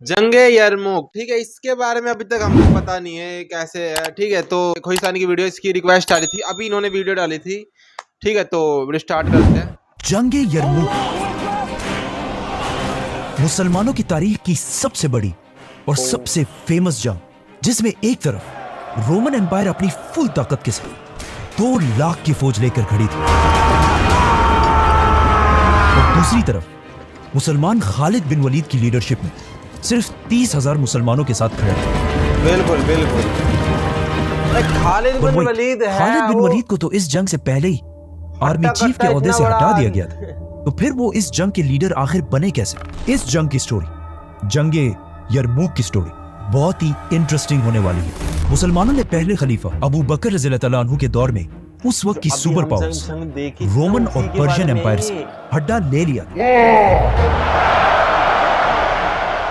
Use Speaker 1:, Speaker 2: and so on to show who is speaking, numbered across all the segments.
Speaker 1: جنگ یرموک، ٹھیک ہے، اس کے بارے میں ابھی تک ہم کو پتا نہیں ہے کیسے ہے، ٹھیک ہے۔ تو خوشستانی کی ویڈیو اس کی ریکویسٹ آ رہی تھی، ابھی انہوں نے ویڈیو ڈالی تھی، ٹھیک ہے، تو ویڈیو سٹارٹ کرتے ہیں۔
Speaker 2: جنگ یرموک مسلمانوں کی تاریخ کی سب سے بڑی اور سب سے فیمس جنگ، جس میں ایک طرف رومن امپائر اپنی فل طاقت کے ساتھ 2 لاکھ کی فوج لے کر کھڑی تھی، اور دوسری طرف مسلمان خالد بن ولید کی لیڈرشپ میں صرف 30,000 مسلمانوں کے ساتھ کھڑے تھے۔
Speaker 1: بالکل بالکل، خالد بن ولید ہے،
Speaker 2: خالد بن ولید کو تو اس جنگ سے پہلے ہی آرمی چیف کے عہدے سے ہٹا دیا گیا تھا، تو پھر وہ اس جنگ کے لیڈر آخر بنے کیسے؟ اس جنگ کی سٹوری، جنگ یرموک کی سٹوری بہت ہی انٹرسٹنگ ہونے والی ہے۔ مسلمانوں نے پہلے خلیفہ ابو بکر رضی اللہ تعالیٰ عنہ کے دور میں اس وقت کی سپر پاورز رومن اور پرشین امپائر سے ہڈا لے لیا تھا،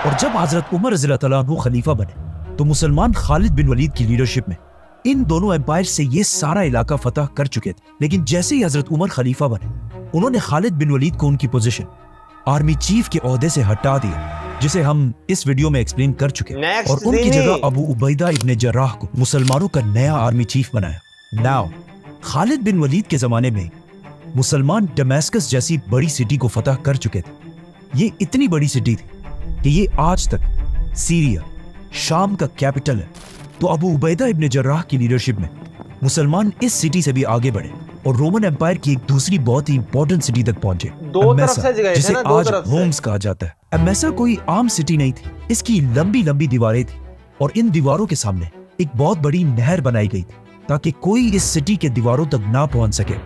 Speaker 2: اور جب حضرت عمر رضی اللہ تعالیٰ عنہ خلیفہ بنے تو مسلمان خالد بن ولید کی لیڈرشپ میں ان دونوں امپائر سے یہ سارا علاقہ فتح کر چکے تھے۔ لیکن جیسے ہی حضرت عمر خلیفہ بنے، انہوں نے خالد بن ولید کو ان کی پوزیشن آرمی چیف کے عہدے سے ہٹا دیا، جسے ہم اس ویڈیو میں ایکسپلین کر چکے، اور ان کی جگہ ابو عبیدہ ابن جراح کو مسلمانوں کا نیا آرمی چیف بنایا۔ ناؤ خالد بن ولید کے زمانے میں مسلمان ڈمیسکس جیسی بڑی سٹی کو فتح کر چکے تھے۔ یہ اتنی بڑی سٹی تھی کہ یہ آج تک سیریا، شام کا کیپٹل ہے۔ تو ابو عبیدہ ابن جراح کی لیڈرشپ میں مسلمان اس سٹی سے بھی آگے بڑھے اور رومن امپائر کی ایک دوسری بہت ہی امپورٹنٹ سٹی تک پہنچے، امیسا، جسے آج ہومز کہا جاتا ہے۔ امیسا کوئی عام سٹی نہیں تھی، اس کی لمبی لمبی دیواریں تھیں، اور ان دیواروں کے سامنے ایک بہت بڑی نہر بنائی گئی تھی تاکہ کوئی اس سٹی کے دیواروں تک نہ پہنچ سکے۔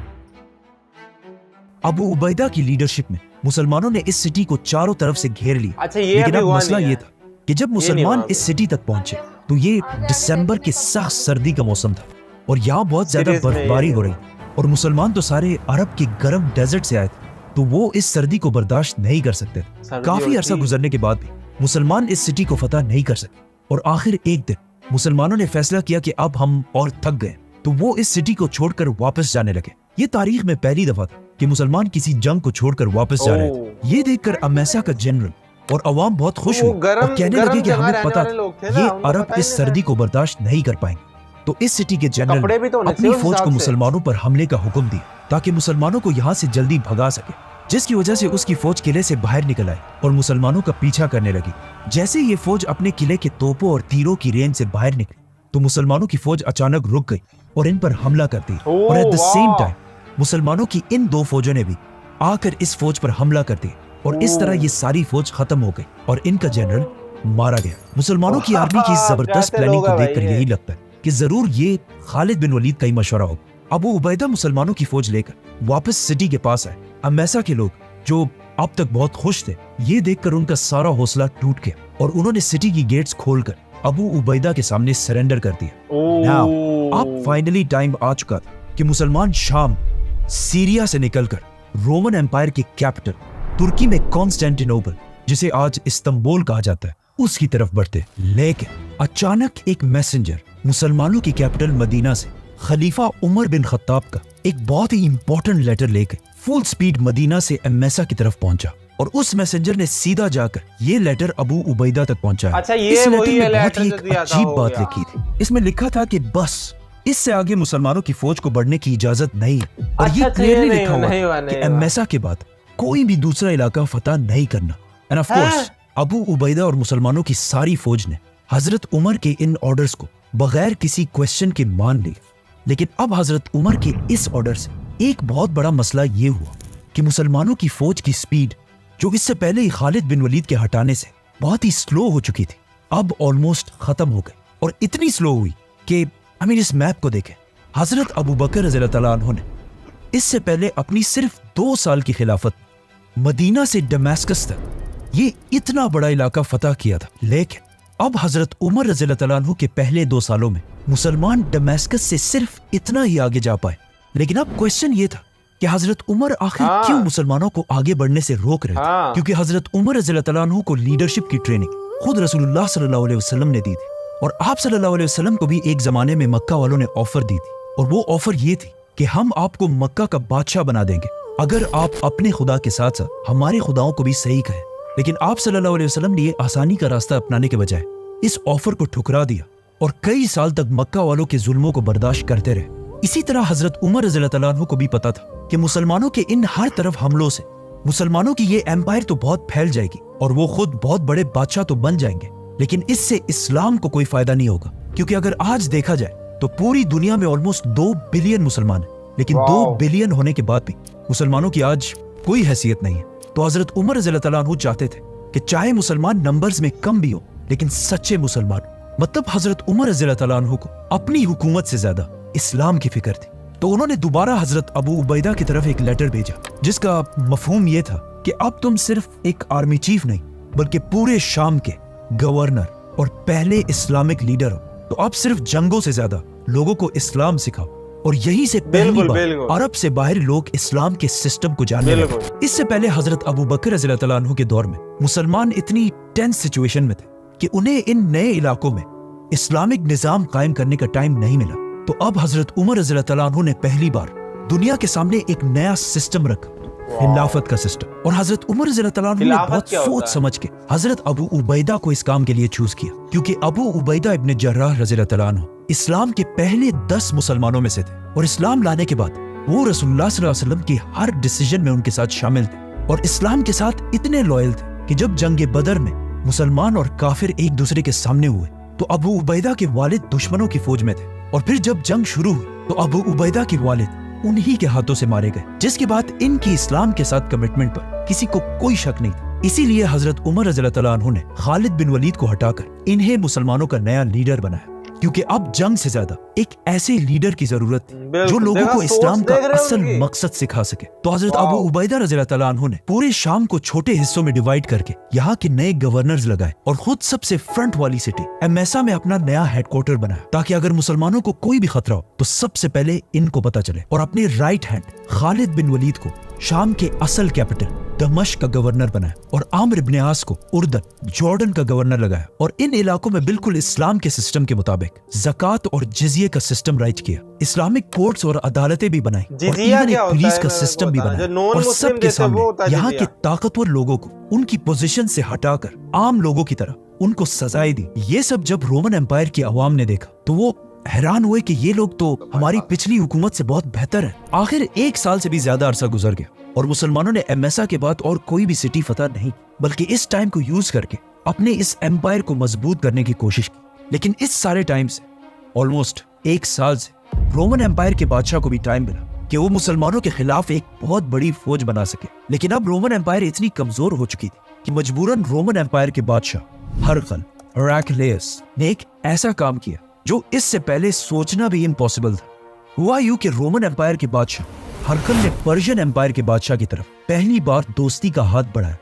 Speaker 2: ابو عبیدہ کی لیڈرشپ میں مسلمانوں نے اس سٹی کو چاروں طرف سے گھیر لیا، لیکن اب مسئلہ یہ تھا کہ جب مسلمان اس سٹی تک پہنچے تو یہ دسمبر کے سخت سردی کا موسم تھا، اور یہاں بہت زیادہ برفباری ہو رہی، اور مسلمان تو سارے عرب کے گرم ڈیزرٹ سے آئے تھے، تو وہ اس سردی کو برداشت نہیں کر سکتے تھے۔ کافی عرصہ گزرنے کے بعد بھی مسلمان اس سٹی کو فتح نہیں کر سکے، اور آخر ایک دن مسلمانوں نے فیصلہ کیا کہ اب ہم اور تھک گئے، تو وہ اس سٹی کو چھوڑ کر واپس جانے لگے۔ یہ تاریخ میں پہلی دفعہ تھا کہ مسلمان کسی جنگ کو چھوڑ کر واپس جا رہے تھے۔ یہ دیکھ کر امیسا کا جنرل اور عوام بہت خوش ہوئی اور کہنے لگے کہ ہمیں پتا تھا یہ عرب اس سردی کو برداشت نہیں کر پائیں گے، تو اس سٹی کے جنرل نے اپنی فوج کو مسلمانوں پر حملے کا حکم دیا تاکہ مسلمانوں کو یہاں سے جلدی بھگا سکے، جس کی وجہ سے اس کی فوج قلعے سے باہر نکل آئی اور مسلمانوں کا پیچھا کرنے لگی۔ جیسے یہ فوج اپنے قلعے کے توپوں اور تیروں کی رینج سے باہر نکلی تو مسلمانوں کی فوج اچانک رک گئی اور ان پر حملہ کر دیا، اور ایٹ دا سیم ٹائم مسلمانوں کی ان 2 فوجوں نے بھی آ کر اس فوج پر حملہ کر دیا، اور اس طرح یہ ساری فوج ختم ہو گئی اور ان کا جنرل مارا گیا۔ مسلمانوں کی آرمی کی زبردست پلاننگ کو دیکھ کر یہی لگتا ہے کہ ضرور یہ خالد بن ولید کا ہی مشورہ ہوگا۔ ابو عبیدہ مسلمانوں کی فوج لے کر واپس سٹی کے پاس آئے۔ امیسا کے لوگ جو اب تک بہت خوش تھے، یہ دیکھ کر ان کا سارا حوصلہ ٹوٹ گیا، اور انہوں نے سٹی کی گیٹس کھول کر ابو عبیدہ کے سامنے سرنڈر کر دیا۔ ناؤ اب فائنلی ٹائم آ چکا تھا کہ مسلمان شام، سیریا سے نکل کر رومن امپائر کے کیپٹل ترکی میں کانسٹینٹینوپل، جسے آج استنبول کہا جاتا ہے، اس کی طرف بڑھتے۔ لیکن اچانک ایک میسنجر مسلمانوں کی کیپٹل مدینہ سے خلیفہ عمر بن خطاب کا ایک بہت ہی امپورٹنٹ لیٹر لے کر فل سپیڈ مدینہ سے امیسا کی طرف پہنچا، اور اس میسنجر نے سیدھا جا کر یہ لیٹر ابو عبیدہ تک پہنچایا۔ اس لیٹر میں بہت ہی ایک عجیب بات لکھی تھی۔ اس میں لکھا تھا کہ بس اس سے آگے مسلمانوں کی فوج کو بڑھنے کی اجازت نہیں، اور یہ کلیئرلی لکھا ہوا کہ امیسا کے بعد کوئی بھی دوسرا علاقہ فتح نہیں کرنا۔ اینڈ آف کورس ابو عبیدہ اور مسلمانوں کی ساری فوج نے حضرت عمر کے ان آرڈرز کو بغیر کسی کویسچن کے مان لی۔ لیکن اب حضرت عمر کے اس آرڈر سے ایک بہت بڑا مسئلہ یہ ہوا کہ مسلمانوں کی فوج کی سپیڈ، جو اس سے پہلے ہی خالد بن ولید کے ہٹانے سے بہت ہی سلو ہو چکی تھی، اب آلموسٹ ختم ہو گئی، اور اتنی سلو ہوئی کہ اس میپ کو دیکھیں۔ حضرت ابو بکر رضی اللہ تعالیٰ عنہ نے اس سے پہلے اپنی صرف 2 سال کی خلافت مدینہ سے ڈمیسکس تک یہ اتنا بڑا علاقہ فتح کیا تھا، لیکن اب حضرت عمر رضی اللہ تعالیٰ عنہ کے پہلے 2 سالوں میں مسلمان ڈمیسکس سے صرف اتنا ہی آگے جا پائے۔ لیکن اب کویسچن یہ تھا کہ حضرت عمر آخر کیوں مسلمانوں کو آگے بڑھنے سے روک رہے تھے؟ کیونکہ حضرت عمر رضی اللہ تعالیٰ عنہ کو لیڈرشپ کی ٹریننگ خود رسول اللہ صلی اللہ علیہ وسلم نے دی تھی، اور آپ صلی اللہ علیہ وسلم کو بھی ایک زمانے میں مکہ والوں نے آفر دی تھی، اور وہ آفر یہ تھی کہ ہم آپ کو مکہ کا بادشاہ بنا دیں گے اگر آپ اپنے خدا کے ساتھ ساتھ ہمارے خداؤں کو بھی صحیح کہیں۔ लेकिन आप सल्लल्लाहु अलैहि वसल्लम ने ये आसानी का रास्ता अपनाने के बजाय इस ऑफर को ठुकरा दिया और कई साल तक मक्का वालों के जुल्मों को बर्दाश्त करते रहे। इसी तरह हजरत उमर रज़ियल्लाहु अन्हु को भी पता था कि मुसलमानों के इन हर तरफ हमलों से मुसलमानों की ये एम्पायर तो बहुत फैल जाएगी और वो खुद बहुत बड़े बादशाह तो बन जाएंगे, लेकिन इससे इस्लाम को कोई फायदा नहीं होगा। क्योंकि अगर आज देखा जाए तो पूरी दुनिया में ऑलमोस्ट 2 बिलियन मुसलमान हैं, लेकिन 2 बिलियन होने के बाद भी मुसलमानों की आज कोई हैसियत नहीं है। तो हजरत उमर रज़ियल्लाहु अन्हु चाहते थे कि चाहे मुसलमान नंबर्स में कम भी हो लेकिन सच्चे मुसलमान। मतलब हजरत उमर रज़ियल्लाहु अन्हु को अपनी हुकूमत से ज्यादा इस्लाम की फिक्र थी। तो उन्होंने दोबारा हजरत अबू उबैदा की तरफ एक लेटर भेजा जिसका मफहूम ये था कि अब तुम सिर्फ एक आर्मी चीफ नहीं बल्कि पूरे शाम के गवर्नर और पहले इस्लामिक लीडर हो। तो अब सिर्फ जंगों से ज्यादा लोगों को इस्लाम सिखाओ और यहीं से पहली बार अरब से बाहर लोग इस्लाम के सिस्टम को जानने लगे। इससे पहले हजरत अबू बकर रज़ियल्लाहु अन्हु के दौर में मुसलमान इतनी टेंस सिचुएशन में थे कि उन्हें इन नए इलाकों में इस्लामिक निजाम कायम करने का टाइम नहीं मिला। तो अब हजरत उमर रज़ियल्लाहु अन्हु ने पहली बार दुनिया के सामने एक नया सिस्टम रखा, खिलाफत का सिस्टम। और हजरत उमर रज़ियल्लाहु अन्हु ने बहुत सोच समझ के हजरत अबू उबैदा को इस काम के लिए चूज किया, क्योंकि अबू उबैदा इब्न जर्राह रज़ियल्लाहु अन्हु इस्लाम के पहले 10 मुसलमानों में से थे और इस्लाम लाने के बाद वो रसूलुल्लाह सल्लल्लाहु अलैहि वसल्लम की हर डिसीजन में उनके साथ शामिल थे और इस्लाम के साथ इतने लॉयल थे कि जब जंग बदर में मुसलमान और काफिर एक दूसरे के सामने हुए तो अबू उबैदा के वालिद दुश्मनों की फौज में थे और फिर जब जंग शुरू हुई तो अबू उबैदा के वालिद उन्हीं के हाथों से मारे गए, जिसके बाद इनकी इस्लाम के साथ कमिटमेंट पर किसी को कोई शक नहीं था। इसीलिए हजरत उमर रज़ियल्लाहु अन्हु ने खालिद बिन वलीद को हटाकर इन्हें मुसलमानों का नया लीडर बनाया, क्योंकि अब जंग से ज्यादा एक ऐसे लीडर की जरूरत थी जो लोगों को इस्लाम का असल मकसद सिखा सके। तो हजरत अबू उबैदा रज़ियल्लाहु अन्हु ने पूरे शाम को छोटे हिस्सों में डिवाइड करके यहाँ के नए गवर्नर्स लगाए और खुद सबसे फ्रंट वाली सिटी एमेसा में अपना नया हेडक्वार्टर बनाया, ताकि अगर मुसलमानों को कोई भी खतरा हो तो सबसे पहले इनको पता चले। और अपने राइट हैंड खालिद बिन वलीद को शाम के असल कैपिटल दमश्क का गवर्नर बनाया और आमर इब्न आस को उर्दन जॉर्डन का गवर्नर लगाया और इन इलाकों में बिल्कुल इस्लाम के सिस्टम के मुताबिक ज़कात और जिज़िये का सिस्टम राइज किया। इस्लामिक कोर्ट्स और अदालतें भी बनाई और इवन एक पुलिस का सिस्टम भी बनाया और सबके सामने यहाँ के ताकतवर लोगों को उनकी पोजीशन से हटाकर आम लोगों की तरह उनको सजाएं दी। ये सब जब रोमन एम्पायर की अवाम ने देखा तो वो हैरान हुए कि ये लोग तो हमारी पिछली हुकूमत से बहुत बेहतर है। आखिर 1 साल से भी ज्यादा अरसा गुजर गया और मुसलमानों ने एमेसा के बाद और कोई भी सिटी फतह नहीं, बल्कि इस टाइम को यूज करके अपने इस एम्पायर को मजबूत करने की कोशिश की। लेकिन इस सारे टाइम से ऑलमोस्ट 1 साल से रोमन एम्पायर के बादशाह को भी टाइम मिला कि वो मुसलमानों के खिलाफ एक बहुत बड़ी फौज बना सके। लेकिन अब रोमन एम्पायर इतनी कमजोर हो चुकी थी कि मजबूरन रोमन एम्पायर के बादशाह हरकल हेराक्लियस ने एक ऐसा काम किया जो इससे पहले सोचना भी इम्पॉसिबल था। हुआ यूं कि रोमन एम्पायर के बादशाह हरकल ने पर्शियन एम्पायर के बादशाह की तरफ पहली बार दोस्ती का हाथ बढ़ाया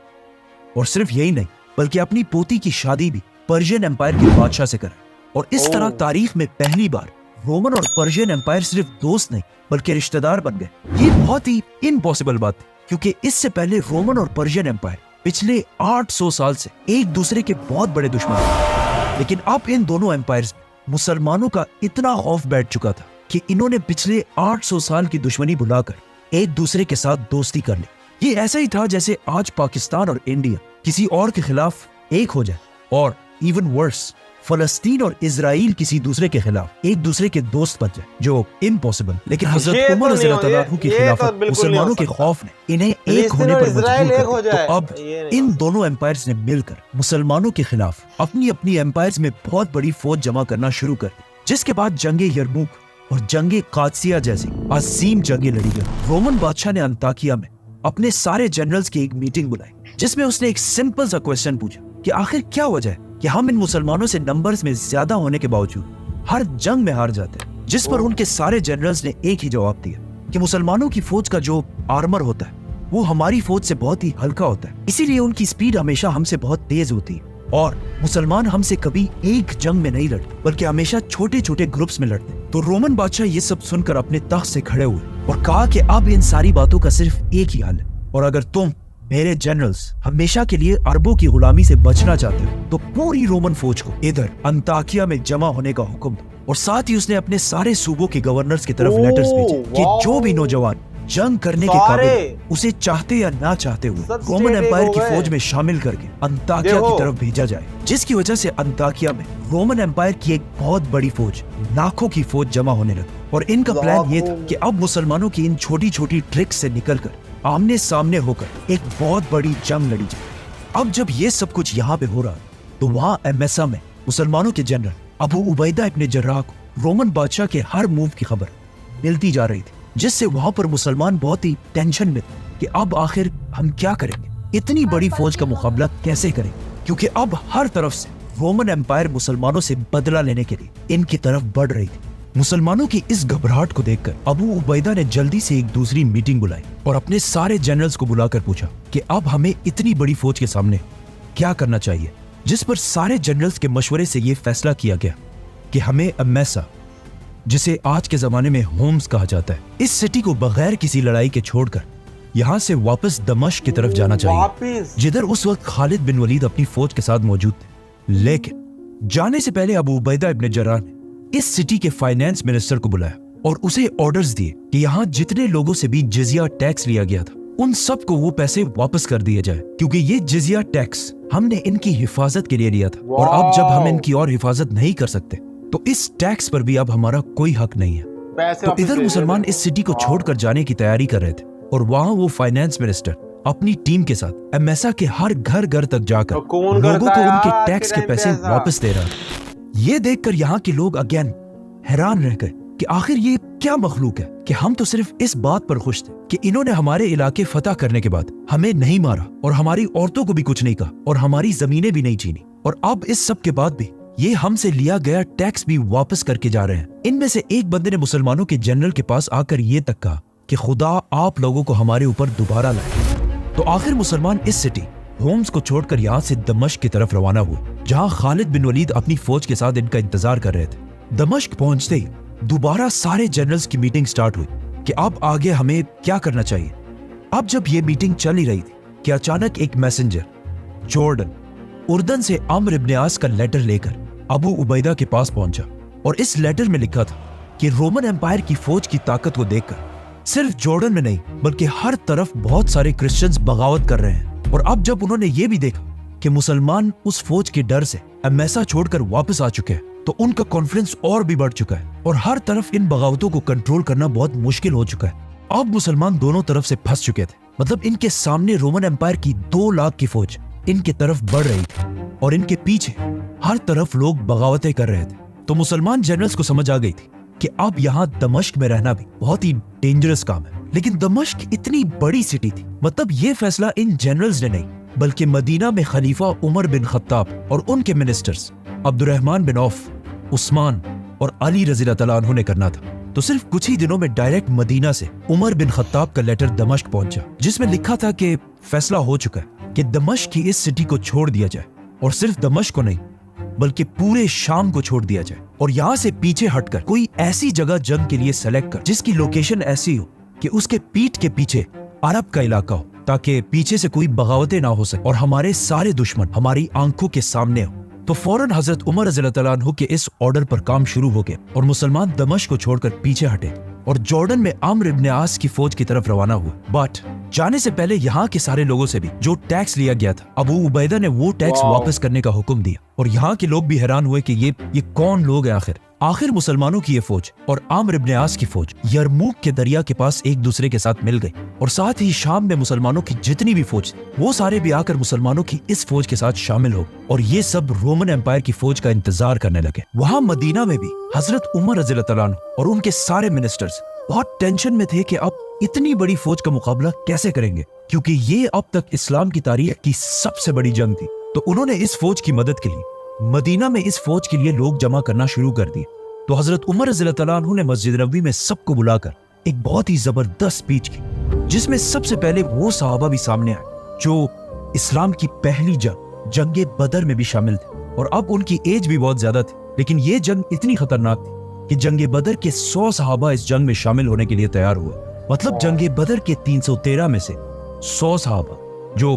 Speaker 2: और सिर्फ यही नहीं बल्कि अपनी पोती की शादी भी पर्शियन एम्पायर के बादशाह से कराई। और इस तरह तारीख में पहली बार रोमन और पर्शियन एम्पायर सिर्फ दोस्त नहीं बल्कि रिश्तेदार बन गए। ये बहुत ही इम्पॉसिबल बात थी, क्योंकि इससे पहले रोमन और पर्शियन एम्पायर पिछले 800 साल से एक दूसरे के बहुत बड़े दुश्मन थे। लेकिन अब इन दोनों एम्पायर्स में मुसलमानों का इतना खौफ बैठ चुका था कि इन्होंने पिछले 800 साल की दुश्मनी बुलाकर एक दूसरे के साथ दोस्ती कर ली। ये ऐसा ही था जैसे आज पाकिस्तान और इंडिया किसी और के खिलाफ एक हो जाए, और इवन वर्स फलस्तीन और इजराइल किसी दूसरे के खिलाफ एक दूसरे के दोस्त बन जाए, जो इम्पॉसिबल। लेकिन हजरत उमर रज़ियल्लाहु अन्हु के खिलाफ मुसलमानों के खौफ ने इन्हें एक होने पर मजबूर कर। तो अब इन दोनों एम्पायर्स ने मिलकर मुसलमानों के खिलाफ अपनी अपनी एम्पायर्स में बहुत बड़ी फौज जमा करना शुरू कर दी, जिसके बाद जंगे यरमुक और जंगे कादसिया जैसी अजीम जंगे लड़ी गई। रोमन बादशाह ने अंताकिया में अपने सारे जनरल्स की एक मीटिंग बुलाई, जिसमें उसने एक सिंपल सा क्वेश्चन पूछा कि आखिर क्या वजह है कि हम इन मुसलमानों से नंबर्स में ज्यादा होने के बावजूद हर जंग में हार जाते हैं। जिस पर उनके सारे जनरल्स ने एक ही जवाब दिया कि मुसलमानों की फौज का जो आर्मर होता है वो हमारी फौज से बहुत ही हल्का होता है, इसीलिए उनकी स्पीड हमेशा हमसे बहुत तेज होती है और मुसलमान हमसे कभी एक जंग में नहीं लड़ते बल्कि हमेशा छोटे छोटे ग्रुप्स में लड़ते। तो रोमन बादशाह ये सब सुनकर अपने तख्त से खड़े हुए और कहा कि अब इन सारी बातों का सिर्फ एक ही हल है, और अगर तुम मेरे जनरल्स हमेशा के लिए अरबों की गुलामी से बचना चाहते हो तो पूरी रोमन फौज को इधर अंताकिया में जमा होने का हुक्म दो। और साथ ही उसने अपने सारे सूबों के गवर्नर्स की तरफ लेटर्स भेजे कि जो भी नौजवान जंग करने के काबिल उसे चाहते या ना चाहते हुए रोमन एम्पायर की फौज में शामिल करके अंताकिया की तरफ भेजा जाए, जिसकी वजह से अंताकिया में रोमन एम्पायर की एक बहुत बड़ी फौज, लाखों की फौज जमा होने लगी। और इनका प्लान ये था कि अब मुसलमानों की इन छोटी छोटी ट्रिक्स से निकलकर आमने सामने होकर एक बहुत बड़ी जंग लड़ी जाए। अब जब ये सब कुछ यहाँ पे हो रहा तो वहाँ एमेसा में मुसलमानों के जनरल अबू उबैदा इब्न जर्राह को रोमन बादशाह के हर मूव की खबर मिलती जा रही थी, जिससे वहां पर मुसलमान बहुत ही टेंशन में थे कि अब आखिर हम क्या करेंगे, इतनी बड़ी फौज का मुकाबला कैसे करेंगे, क्योंकि अब हर तरफ से रोमन एम्पायर मुसलमानों से बदला लेने के लिए इनकी तरफ बढ़ रही थी। मुसलमानों की इस घबराहट को देखकर अबू उबैदा ने जल्दी से एक दूसरी मीटिंग बुलाई और अपने सारे जनरल्स को बुलाकर पूछा कि अब हमें इतनी बड़ी फौज के सामने क्या करना चाहिए, जिस पर सारे जनरल्स के मशवरे से यह फैसला किया गया कि हमें एमेसा, जिसे आज के जमाने में होम्स कहा जाता है, इस सिटी को बगैर किसी लड़ाई के छोड़कर यहाँ से वापस दमिश्क की तरफ जाना चाहिए, जिधर उस वक्त खालिद बिन वलीद अपनी फौज के साथ मौजूद थे। लेकिन जाने से पहले अबू उबैदा इब्न जर्राह ने इस सिटी के फाइनेंस मिनिस्टर को बुलाया और उसे ऑर्डर्स दिए कि यहाँ जितने लोगों से भी जिजिया टैक्स लिया गया था उन सब को वो पैसे वापस कर दिए जाए, क्योंकि ये जिजिया टैक्स हमने इनकी हिफाजत के लिए लिया था और अब जब हम इनकी और हिफाजत नहीं कर सकते तो इस टैक्स पर भी अब हमारा कोई हक नहीं है। तो इधर मुसलमान इस सिटी को छोड़कर जाने की तैयारी कर रहे थे और वहाँ वो फाइनेंस मिनिस्टर अपनी टीम के साथ एमेसा के हर घर घर तक जाकर लोगों को उनके टैक्स के पैसे वापस दे रहा है। ये देखकर यहाँ के लोग अगेन हैरान रह गए कि आखिर ये क्या मखलूक है कि हम तो सिर्फ इस बात पर खुश थे कि इन्होंने हमारे इलाके फतह करने के बाद हमें नहीं मारा और हमारी औरतों को भी कुछ नहीं कहा और हमारी जमीनें भी नहीं छीनी, और अब इस सब के बाद भी ये हमसे लिया गया टैक्स भी वापस करके जा रहे हैं। इनमें से एक बंदे ने मुसलमानों के जनरल के पास आकर ये तक कहा कि खुदा आप लोगों को हमारे ऊपर दोबारा लाए। तो आखिर मुसलमान इस सिटी होम्स को छोड़कर यहाँ से दमिश्क की तरफ रवाना हुए, जहाँ खालिद बिन वलीद अपनी फौज के साथ इनका इंतजार कर रहे थे। दमिश्क पहुंचते ही दोबारा सारे जनरल्स की मीटिंग स्टार्ट हुई कि अब आगे हमें क्या करना चाहिए। अब जब ये मीटिंग चल ही रही थी कि अचानक एक मैसेंजर जॉर्डन उर्दन से अम्र इब्न आस का लेटर लेकर अबू उबैदा के पास पहुंचा, और इस लेटर में लिखा था कि रोमन एम्पायर की फौज की ताकत को देखकर सिर्फ जॉर्डन में नहीं बल्कि हर तरफ बहुत सारे क्रिश्चियंस बगावत कर रहे हैं। और अब जब उन्होंने ये भी देखा कि मुसलमान उस फौज के डर से एमेसा छोड़कर वापस आ चुके हैं तो उनका कॉन्फिडेंस और भी बढ़ चुका है और हर तरफ इन बगावतों को कंट्रोल करना बहुत मुश्किल हो चुका है। अब मुसलमान दोनों तरफ से फंस चुके थे, मतलब इनके सामने रोमन एम्पायर की 2 लाख की फौज इनके तरफ बढ़ रही थी और इनके पीछे हर तरफ लोग बगावतें कर रहे थे। तो मुसलमान जनरल्स को समझ आ गई थी कि अब यहाँ दमिश्क में रहना भी बहुत ही डेंजरस काम है। लेकिन दमिश्क इतनी बड़ी सिटी थी, मतलब ये फैसला इन जनरल्स ने नहीं बल्कि मदीना में खलीफा उमर बिन खत्ताब और उनके ministers Abdurrahman bin Auf, Usman और अली रज़ी अल्लाह अन्हु ने करना था। तो सिर्फ कुछ ही दिनों में डायरेक्ट मदीना से उमर बिन खत्ताब का लेटर दमिश्क पहुंचा, जिसमें लिखा था कि फैसला हो चुका है कि दमिश्क की इस सिटी को छोड़ दिया जाए, और सिर्फ दमिश्क को नहीं बल्कि पूरे शाम को छोड़ दिया जाए, और यहाँ से पीछे हटकर कोई ऐसी जगह जंग के लिए सेलेक्ट कर जिसकी लोकेशन ऐसी हो कि उसके पीठ के पीछे अरब का इलाका हो, ताकि पीछे से कोई बगावतें ना हो सके और हमारे सारे दुश्मन हमारी आंखों के सामने हो। तो फौरन हजरत उमर रज़ी अल्लाह अन्हु के इस ऑर्डर पर काम शुरू हो गया और मुसलमान दमिश्क को छोड़कर पीछे हटे और जॉर्डन में अम्र इब्न आस की फौज की तरफ रवाना हुआ। बट जाने से पहले यहाँ के सारे लोगों से भी जो टैक्स लिया गया था अबू उबैदा ने वो टैक्स वापस करने का हुक्म दिया, और यहाँ के लोग भी हैरान हुए कि ये कौन लोग हैं आखिर मुसलमानों की ये फौज और अम्र इब्न आस की फौज यरमूक के दरिया के पास एक दूसरे के साथ मिल गई, और साथ ही शाम में मुसलमानों की जितनी भी फौज वो सारे भी आकर मुसलमानों की इस फौज के साथ शामिल हो, और ये सब रोमन एम्पायर की फौज का इंतजार करने लगे। वहाँ मदीना में भी हजरत उमर रज़ी अल्लाह अन्हु और उनके सारे मिनिस्टर्स बहुत टेंशन में थे कि अब इतनी बड़ी फौज का मुकाबला कैसे करेंगे, क्योंकि ये अब तक इस्लाम की तारीख की सबसे बड़ी जंग थी। तो उन्होंने इस फौज की मदद के लिए मदीना में इस फौज के लिए लोग जमा करना शुरू कर दिए। तो हजरत उमर रज़ी अल्लाह अन्हु ने मस्जिद नबवी में सबको बुलाकर एक बहुत ही जबरदस्त स्पीच की, जिसमें सबसे पहले वो सहाबा भी सामने आए जो इस्लाम की पहली जंग बदर में भी शामिल थे, और अब उनकी एज भी बहुत ज्यादा थी, लेकिन ये जंग इतनी खतरनाक थी कि जंग बदर के 100 सहाबा इस जंग में शामिल होने के लिए तैयार हुए। मतलब जंग बदर के 313 में से 100 सहाबा, जो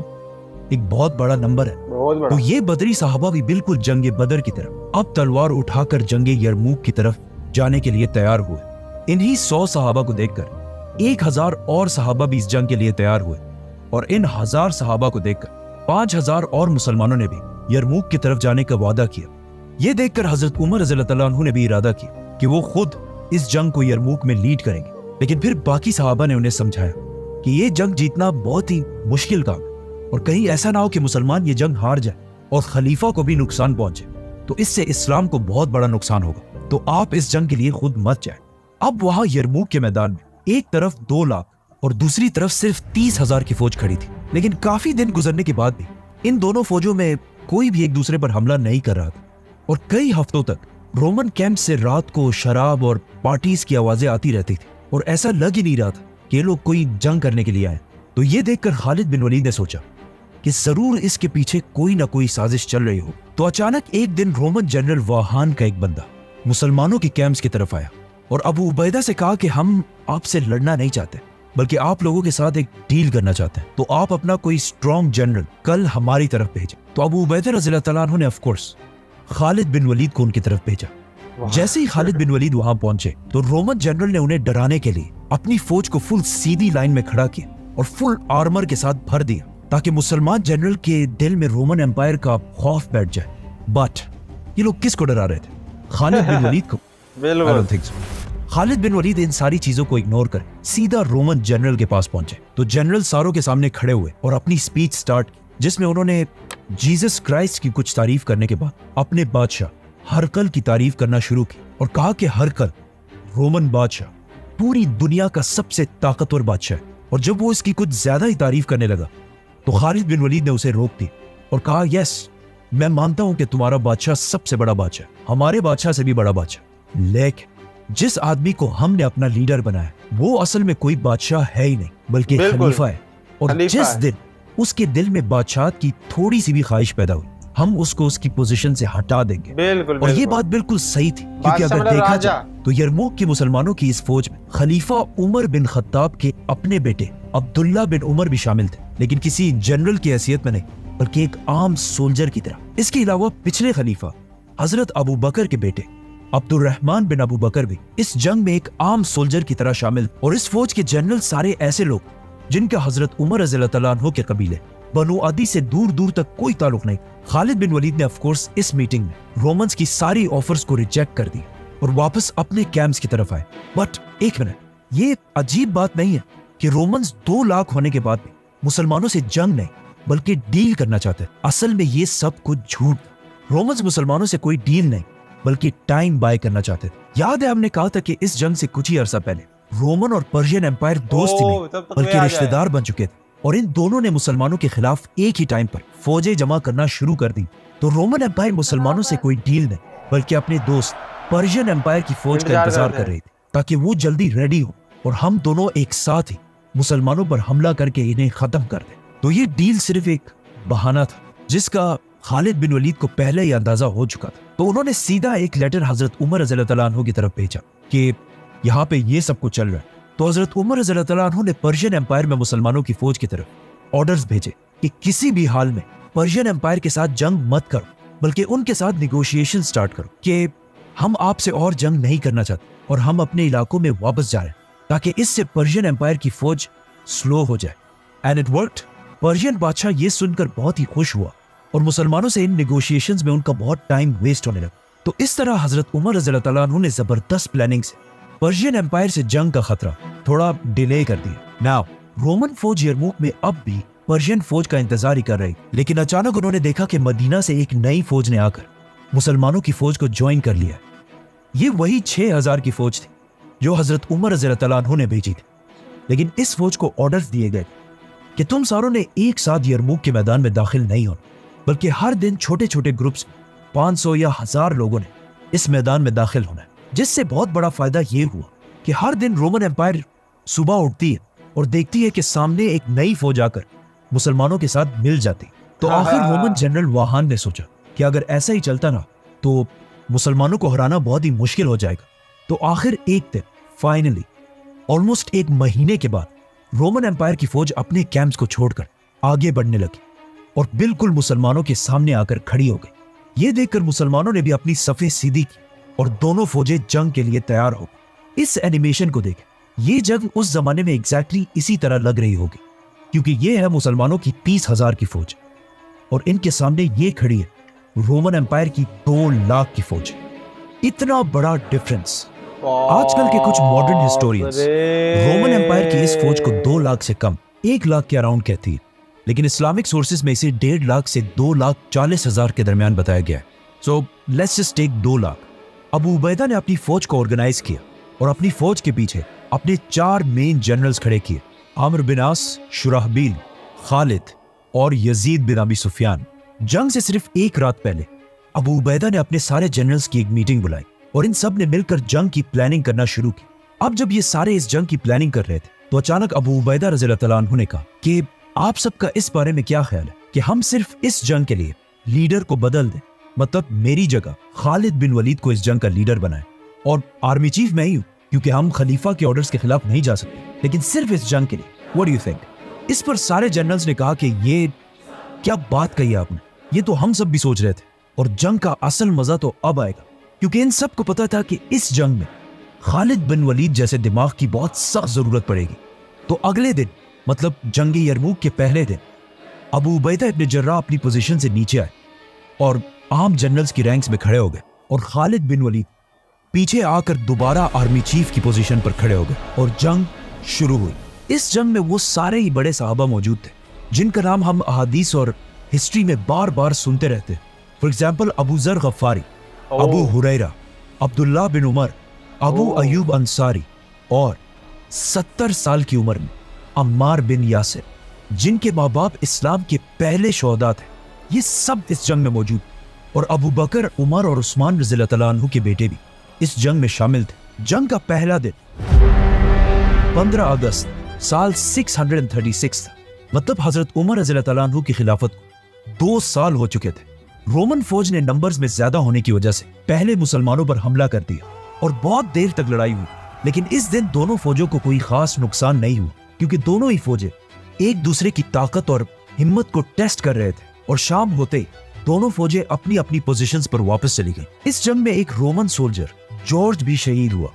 Speaker 2: एक बहुत बड़ा नंबर है, तो ये बदरी सहाबा भी बिल्कुल जंग बदर की तरफ अब तलवार उठाकर जंग यरमूक की तरफ जाने के लिए तैयार हुए। इन्हीं 100 सहाबा को देखकर 1000 और सहाबा भी इस जंग के लिए तैयार हुए और इन 1000 सहाबा को देखकर 5000 और मुसलमानों ने भी यरमूक की तरफ जाने का वादा किया। ये देखकर हजरत उमर रज़ियल्लाहु ताला अन्हु ने भी इरादा किया कि वो खुद इस जंग को यरमूक में लीड करेंगे। लेकिन फिर बाकी सहाबा ने उन्हें समझाया कि ये जंग जीतना बहुत ही मुश्किल काम है और कहीं ऐसा ना हो कि मुसलमान ये जंग हार जाए और खलीफा को भी नुकसान पहुंचे, तो इससे इस्लाम को बहुत बड़ा नुकसान होगा, तो आप इस जंग के लिए खुद मत जाए। अब वहां यरमूक के मैदान में एक तरफ 2 लाख और दूसरी तरफ सिर्फ 30,000 की फौज खड़ी थी। लेकिन काफी दिन गुजरने के बाद भी इन दोनों फौजों में कोई भी एक दूसरे पर हमला नहीं कर रहा था और कई हफ्तों तक रोमन कैंप से रात को शराब और पार्टीज की आवाजें आती रहती थी और ऐसा लग ही नहीं रहा था कि ये लोग कोई जंग करने के लिए आए। तो ये देखकर खालिद बिन वलीद ने सोचा कि जरूर इसके पीछे कोई ना कोई साजिश चल रही हो। तो अचानक एक दिन रोमन जनरल वाहान का एक बंदा मुसलमानों के कैंप्स की तरफ आया और अबू उबैदा से कहा कि हम आपसे लड़ना नहीं चाहते बल्कि आप लोगों के साथ एक डील करना चाहते हैं, तो आप अपना कोई स्ट्रॉन्ग जनरल कल हमारी तरफ भेजें। तो अबू उबैदा रज़ियल्लाहु ताला अन्हु ने ऑफ कोर्स खालिद बिन वलीद को उनकी तरफ भेजा। जैसे ही खालिद बिन वलीद वहां पहुंचे तो रोमन जनरल ने उन्हें डराने के लिए अपनी फौज को फुल सीधी लाइन में खड़ा किया और फुल आर्मर के साथ भर दिया ताकि मुसलमान जनरल के दिल में रोमन एम्पायर का खौफ बैठ जाए। बट ये लोग किसको डरा रहे थे? खालिद बिन वलीद को। I don't think so. Khalid बिन वलीद इन सारी चीजों को इग्नोर कर सीधा रोमन जनरल के पास पहुंचे। तो जनरल सारों के सामने खड़े हुए और अपनी स्पीच स्टार्ट की जिसमें उन्होंने जीसस क्राइस्ट की कुछ तारीफ करने के बाद अपने बादशाह हरकल की तारीफ करना शुरू की और कहा कि हरकल रोमन बादशाह पूरी दुनिया का सबसे ताकतवर बादशाह है। और जब वो इसकी कुछ ज्यादा ही तारीफ करने लगा तो खालिद बिन वलीद ने उसे रोक दी और कहा, यस मैं मानता हूं कि तुम्हारा बादशाह सबसे बड़ा बादशाह, हमारे बादशाह से भी बड़ा बादशाह, लेकिन जिस आदमी को हमने अपना लीडर बनाया वो असल में कोई बादशाह है ही नहीं बल्कि खलीफा है। और जिस दिन उसके दिल में बादशाह की थोड़ी सी भी ख्वाहिश पैदा हुई हम उसको उसकी पोजीशन से हटा देंगे। और ये बात बिल्कुल सही थी क्योंकि अगर देखा जाए तो यरमूक की मुसलमानों की इस फौज में खलीफा उमर बिन खत्ताब के अपने बेटे अब्दुल्ला बिन उमर भी शामिल थे, लेकिन किसी जनरल की हैसियत में नहीं बल्कि एक आम सोल्जर की तरह। इसके अलावा पिछले खलीफा हजरत अबू बकर के बेटे अब्दुर्रहमान बिन अबू बकर भी इस जंग में एक आम सोल्जर की तरह शामिल। और इस फौज के जनरल सारे ऐसे लोग जिनका हजरत उमर रज़ियल्लाहु ताला अन्हु के कबीले बनु अदी से दूर दूर तक कोई ताल्लुक नहीं। खालिद बिन वलीद ने ऑफ कोर्स इस मीटिंग में रोमन्स की सारी ऑफर्स को रिजेक्ट कर दी और वापस अपने कैंप्स की तरफ आए। बट एक मिनट, ये अजीब बात नहीं है कि रोमन्स 2 लाख होने के बाद भी मुसलमानों से जंग नहीं बल्कि डील करना चाहते। असल में ये सब कुछ झूठ। रोमन्स मुसलमानों से कोई डील नहीं बल्कि टाइम बाय करना चाहते थे। याद है हमने कहा था कि इस जंग से कुछ ही अरसा पहले रोमन और पर्शियन एम्पायर दोस्त ही नहीं बल्कि रिश्तेदार बन चुके थे और इन दोनों ने मुसलमानों के खिलाफ एक ही टाइम पर फौजें जमा करना शुरू कर दी। तो रोमन एम्पायर मुसलमानों से कोई डील नहीं बल्कि अपने दोस्त पर्शियन एम्पायर की फौज का इंतजार कर रही थी ताकि वो जल्दी रेडी हो और हम दोनों एक साथ ही मुसलमानों पर हमला करके इन्हें खत्म कर दें। तो ये डील सिर्फ एक बहाना था जिसका खालिद बिन वलीद को पहले ही अंदाजा हो चुका था। तो उन्होंने सीधा एक लेटर हजरत उमर रज़ियल्लाहु ताला अन्हु की तरफ भेजा कि यहाँ पे ये सब कुछ चल रहा है। तो हजरत उमर रज़ियल्लाहु ताला अन्हु ने पर्शियन एम्पायर में मुसलमानों की फौज की तरफ ऑर्डर्स भेजे कि किसी भी हाल में पर्शियन एम्पायर के साथ जंग मत करो बल्कि उनके साथ निगोशिएशन स्टार्ट करो कि हम आपसे और जंग नहीं करना चाहते और हम अपने इलाकों में वापस जा रहे हैं ताकि इससे पर्शियन एम्पायर की फौज स्लो हो जाए। And it worked. पर्शियन बादशाह ये सुनकर बहुत ही खुश हुआ और मुसलमानों से इन निगोशिएशंस में उनका बहुत टाइम वेस्ट होने लगा। तो इस तरह हजरत उमर रज़ियल्लाहु ताला अन्हु ने जबरदस्त प्लानिंग से पर्शियन एम्पायर से जंग का खतरा थोड़ा डिले कर दिया। नाउ रोमन फौज यरमूक में अब भी पर्शियन फौज का इंतजार ही कर रही, लेकिन अचानक उन्होंने देखा कि मदीना से एक नई फौज ने आकर मुसलमानों की फौज को ज्वाइन कर लिया। ये वही 6000 की फौज थी जो हजरत उमर रज़ियल्लाहु ताला अन्हु ने भेजी थी, लेकिन इस फौज को ऑर्डर्स दिए गए कि तुम सारों ने एक साथ यरमूक के मैदान में दाखिल नहीं होना बल्कि हर दिन छोटे छोटे ग्रुप्स 500 या 1000 लोगों ने इस मैदान में दाखिल होना है। जिससे बहुत बड़ा फायदा ये हुआ कि हर दिन रोमन एम्पायर सुबह उठती है और देखती है कि सामने एक नई फौज आकर मुसलमानों के साथ मिल जाती। तो आखिर रोमन जनरल वाहान ने सोचा कि अगर ऐसा ही चलता ना तो मुसलमानों को हराना बहुत ही मुश्किल हो जाएगा। तो आखिर एक दिन फाइनली ऑलमोस्ट 1 महीने के बाद रोमन एम्पायर की फौज अपने कैंप्स को छोड़कर आगे बढ़ने लगी और बिल्कुल मुसलमानों के सामने आकर खड़ी हो गई। ये देखकर मुसलमानों ने भी अपनी सफें सीधी की और दोनों फौजें जंग के लिए तैयार हो। इस एनिमेशन को देख یہ جنگ اس زمانے میں ایگزیکٹلی اسی طرح لگ رہی ہوگی، کیونکہ یہ ہے مسلمانوں کی 30,000 کی فوج اور ان کے سامنے یہ کھڑی ہے رومن امپائر کی 2 لاکھ کی فوج۔ اتنا بڑا ڈفرنس۔ آج کل کے کچھ ماڈرن ہسٹورینز رومن امپائر کی اس فوج کو 2 لاکھ سے کم 1 لاکھ کے اراؤنڈ کہتی ہے، لیکن اسلامک سورسز میں اسے 1.5 لاکھ سے 2,40,000 کے درمیان بتایا گیا ہے۔ So let's just take 2 lakh. Abu Ubaidah نے اپنی فوج کو آرگنائز کیا اور اپنی فوج کے پیچھے اپنے 4 مین جنرلز کھڑے کیے، عامر بن عاص، شرحبیل، خالد اور یزید بن ابی سفیان۔ جنگ سے صرف 1 رات پہلے ابو عبیدہ نے اپنے سارے جنرلز کی ایک میٹنگ بلائی اور ان سب نے مل کر جنگ کی پلاننگ کرنا شروع کی۔ اب جب یہ سارے اس جنگ کی پلاننگ کر رہے تھے تو اچانک ابو عبیدہ رضی اللہ تعالیٰ عنہ نے کہا کہ آپ سب کا اس بارے میں کیا خیال ہے کہ ہم صرف اس جنگ کے لیے لیڈر کو بدل دیں، مطلب میری جگہ خالد بن ولید کو اس جنگ کا لیڈر بنائیں اور آرمی چیف میں ہی ہوں، کیونکہ ہم خلیفہ کے آرڈرز کے خلاف نہیں جا سکتے، لیکن صرف اس جنگ کے لیے۔ What do you think? اس پر سارے جنرلز نے کہا کہ یہ کیا بات کہی آپ نے، یہ تو ہم سب بھی سوچ رہے تھے، اور جنگ کا اصل مزہ تو اب آئے گا، کیونکہ ان سب کو پتا تھا کہ اس جنگ میں خالد بن ولید جیسے دماغ کی بہت سخت ضرورت پڑے گی۔ تو اگلے دن، مطلب جنگ یرموک کے پہلے دن، ابو عبیدہ ابن جراح اپنی پوزیشن سے نیچے آئے اور عام جنرلز کی رینکس میں کھڑے ہو گئے، اور خالد بن ولید پیچھے آ کر دوبارہ آرمی چیف کی پوزیشن پر کھڑے ہو گئے اور جنگ شروع ہوئی۔ اس جنگ میں وہ سارے ہی بڑے صحابہ موجود تھے جن کا نام ہم احادیث اور ہسٹری میں بار بار سنتے رہتے ہیں۔ فار ایگزامپل ابو ذر غفاری، ابو ہریرہ، عبداللہ بن عمر، ابو ایوب انصاری، اور 70 سال کی عمر میں عمار بن یاسر، جن کے ماں باپ اسلام کے پہلے شہداء تھے، یہ سب اس جنگ میں موجود، اور ابو بکر، عمر اور عثمان رضی اللہ تعالیٰ عنہ کے بیٹے بھی اس جنگ میں شامل تھے۔ جنگ کا پہلا دن 15 اگست سال 636 تھا، مطلب حضرت عمر رضی اللہ تعالیٰ عنہ کی خلافت کو 2 سال ہو چکے تھے۔ رومن فوج نے نمبرز میں زیادہ ہونے کی وجہ سے پہلے مسلمانوں پر حملہ کر دیا اور بہت دیر تک لڑائی ہوئی، لیکن اس دن دونوں فوجوں کو کوئی خاص نقصان نہیں ہوا، کیونکہ دونوں ہی فوجیں ایک دوسرے کی طاقت اور ہمت کو ٹیسٹ کر رہے تھے، اور شام ہوتے ہی دونوں فوجیں اپنی اپنی پوزیشنز پر واپس چلی گئیں۔ اس جنگ میں ایک رومن سولجر جارج بھی شہید ہوا،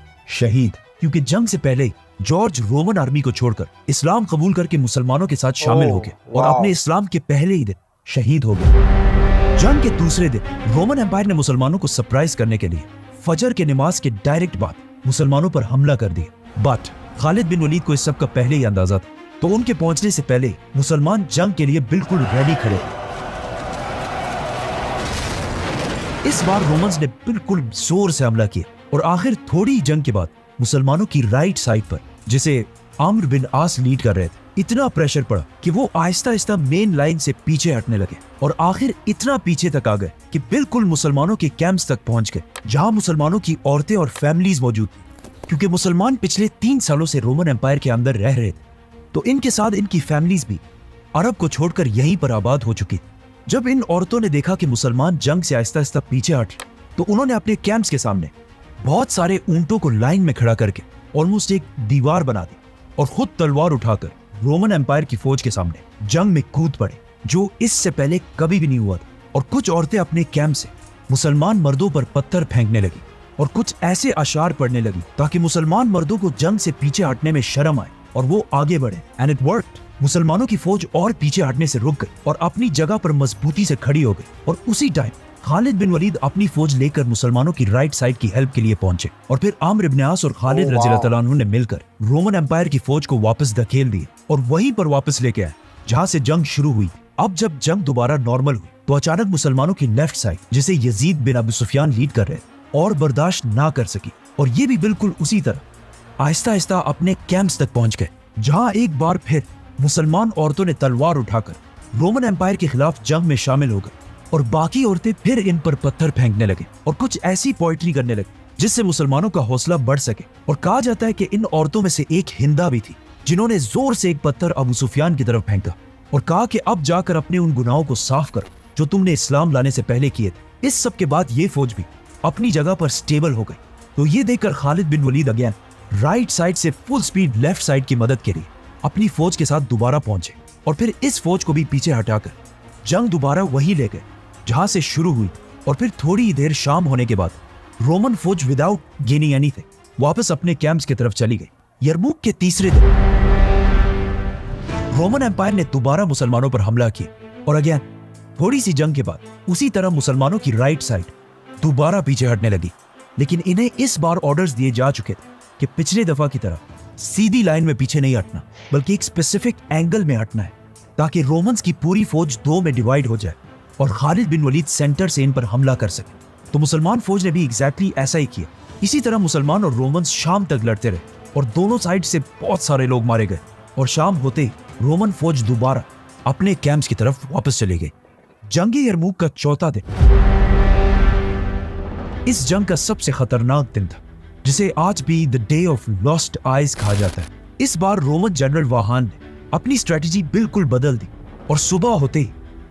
Speaker 2: کیونکہ جنگ سے پہلے ہی جارج رومن آرمی کو چھوڑ کر اسلام قبول کر کے مسلمانوں کے ساتھ شامل ہو گئے اور اپنے اسلام کے پہلے ہی دن شہید ہو گئے۔ جنگ کے دوسرے دن رومن امپائر نے مسلمانوں کو سرپرائز کرنے کے لیے فجر کے نماز کے ڈائریکٹ بعد مسلمانوں پر حملہ کر دیا، بٹ خالد بن ولید کو اس سب کا پہلے ہی اندازہ تھا، تو ان کے پہنچنے سے پہلے مسلمان جنگ کے لیے بالکل ریڈی کھڑے تھے۔ اس بار رومنز نے بالکل زور سے حملہ کیا، اور آخر تھوڑی جنگ کے بعد مسلمانوں کی رائٹ سائڈ پر، جسے عامر بن عاص لیڈ کر رہے تھے، اتنا پریشر پڑا کہ وہ آہستہ آہستہ مین لائن سے پیچھے ہٹنے لگے، اور آخر اتنا پیچھے تک آ گئے کہ بالکل مسلمانوں کے کیمپس تک پہنچ گئے، جہاں مسلمانوں کی عورتیں اور فیملیز موجود تھیں، کیونکہ مسلمان پچھلے 3 سالوں سے رومن امپائر کے اندر رہ رہے تھے، تو ان کے ساتھ ان کی فیملیز بھی عرب کو چھوڑ کر یہیں پر آباد ہو چکی تھی۔ جب ان عورتوں نے دیکھا کہ مسلمان جنگ سے آہستہ آہستہ پیچھے ہٹ، تو انہوں نے اپنے کیمپس کے سامنے بہت سارے اونٹوں کو لائن میں کھڑا کر کے آلموسٹ ایک دیوار بنا دی، اور خود تلوار اٹھا کر رومن امپائر کی فوج کے سامنے جنگ میں کود پڑے، جو اس سے پہلے کبھی بھی نہیں ہوا تھا۔ اور کچھ عورتیں اپنے کیمپ سے مسلمان مردوں پر پتھر پھینکنے لگی اور کچھ ایسے اشعار پڑھنے لگی تاکہ مسلمان مردوں کو جنگ سے پیچھے ہٹنے میں شرم آئے اور وہ آگے بڑھے، اینڈ اٹ ورکڈ۔ مسلمانوں کی فوج اور پیچھے ہٹنے سے رک گئی اور اپنی جگہ پر مضبوطی سے کھڑی ہو گئی، اور اسی ٹائم خالد بن ولید اپنی فوج لے کر مسلمانوں کی رائٹ سائڈ کی ہیلپ کے لیے پہنچے، اور پھر عامر بن عاص اور خالد رضی اللہ تعالیٰ عنہ نے مل کر رومن امپائر کی فوج کو واپس دھکیل دیے اور وہیں پر واپس لے کے آئے جہاں سے جنگ شروع ہوئی۔ اب جب جنگ دوبارہ نارمل ہوئی تو اچانک مسلمانوں کی لیفٹ سائڈ، جسے یزید بن ابی سفیان لیڈ کر رہے اور برداشت نہ کر سکی، اور یہ بھی بالکل اسی طرح آہستہ آہستہ اپنے کیمپس تک پہنچ گئے، جہاں ایک بار پھر مسلمان عورتوں نے تلوار اٹھا کر رومن امپائر کے خلاف جنگ میں شامل ہو گئے، اور باقی عورتیں پھر ان پر پتھر پھینکنے لگے اور کچھ ایسی پوئٹری کرنے لگے جس سے مسلمانوں کا حوصلہ بڑھ سکے۔ اور کہا جاتا ہے کہ ان عورتوں میں سے ایک ہندا بھی تھی جنہوں نے زور سے ایک پتھر ابو سفیان کی طرف پھینکا اور کہا کہ اب جا کر اپنے ان گناہوں کو صاف کرو جو تم نے اسلام لانے سے پہلے کیے تھے۔ اس سب کے بعد یہ فوج بھی اپنی جگہ پر سٹیبل ہو گئی، تو یہ دیکھ کر خالد بن ولید اگین رائٹ سائڈ سے فل سپیڈ لیفٹ سائڈ کی مدد کے لیے اپنی فوج کے ساتھ دوبارہ پہنچے، اور پھر اس فوج کو بھی پیچھے ہٹا کر جنگ دوبارہ وہی لے گئے جہاں سے شروع ہوئی، اور پھر تھوڑی دیر شام ہونے کے بعد رومن فوج وداؤٹ گیننگ اینی تھنگ واپس اپنے کیمپس کی طرف چلی گئی، यरमुक के तीसरे दिन रोमन एम्पायर ने दोबारा मुसलमानों पर हमला किया और अगेन थोड़ी सी जंग के बाद उसी तरह मुसलमानों की राइट साइड दोबारा पीछे हटने लगी। लेकिन इन्हें इस बार ऑर्डर्स दिए जा चुके थे कि पिछले दफा की तरह सीधी लाइन में पीछे नहीं हटना, बल्कि एक स्पेसिफिक एंगल में हटना है ताकि रोमन्स की पूरी फौज दो में डिवाइड हो जाए और खालिद बिन वलीद सेंटर से इन पर हमला कर सके। तो मुसलमान फौज ने भी एग्जैक्टली ऐसा ही किया। इसी तरह मुसलमान और रोमन्स शाम तक लड़ते रहे और दोनों साइड से बहुत सारे लोग मारे गए और शाम होते ही रोमन फौज दोबारा अपने कैंप्स की तरफ वापस चली गई। जंग यरमुक का चौथा दिन इस जंग का सबसे खतरनाक दिन था, जिसे आज भी the day of lost eyes कहा जाता है। इस बार रोमन जनरल वाहान ने अपनी स्ट्रेटजी बिल्कुल बदल दी और सुबह होते ही